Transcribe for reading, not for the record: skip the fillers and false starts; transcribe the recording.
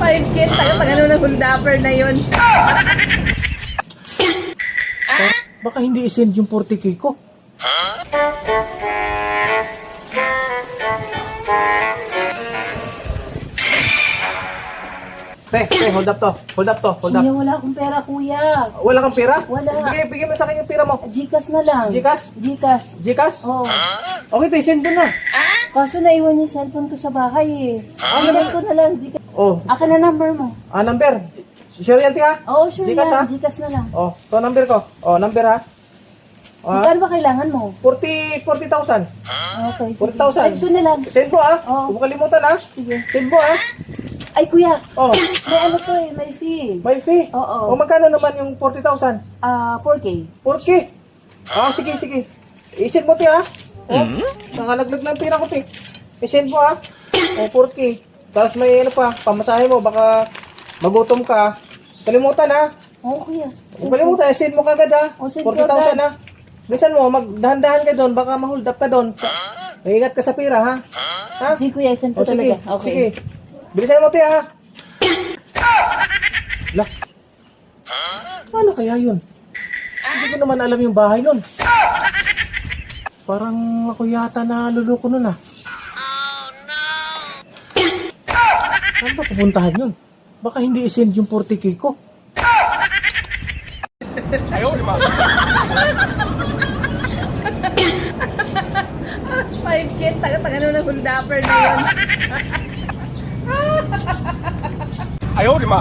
5K, taga naman ng holdapper na yun. Baka hindi isend yung 40K ko. Hold up to. Hold up. Kuya, wala akong pera, kuya. Wala kang pera? Wala. Bigay mo sa akin yung pera mo. Gcash na lang. Gcash? Gcash. Oo. Okay, tayo, send mo na. Kaso naiwan yung cellphone ko sa bahay eh. Gcash ko na lang. Gcash. Oh, Akin na number mo. number. Sure yan, ha? Oo, sure Gcash, ha? yan. Gcash na lang. Oh, to number ko. Oh, number, ha? Magkano ba kailangan mo? 40,000. Okay, sige. 40,000. Send ko na lang. Send mo, ha? Oo. Huwag mo kalimutan, ha? Sige. Send mo, ha? Ay, kuya. Oh, May ano to eh, may fee. may fee. Oo. O magkano naman yung 40,000? 4K. 4K. Sige. I-send mo, ti, ha? Oh, nakalaglag ng pera ko, ti. I-send mo, ha? O, 4K. Tapos may ano pa, pamasahe mo, baka magutom ka. Kalimutan, ha? Oo, kuya. Huwag kalimutan, i-send mo kagad, ha? Oh, send ko 40,000, agad. ha? Bisan mo, magdahan-dahan ka doon, baka ma-hold up ka doon. Maingat ka sa pera, ha? Ha? Sige, kuya. Send ko O, sige, talaga. Okay. sige. Bilisan mo, ti, ha? Lah. Paano kaya yun? Hindi ko naman alam yung bahay nun. Parang ako yata na luloko nun, ah. Oh, no! Saan ba pupuntahan yun? Baka hindi isend yung 40K ko. Ayaw, di ba? 5K, taga naman ng holdapper na yun. Ayaw, di ba?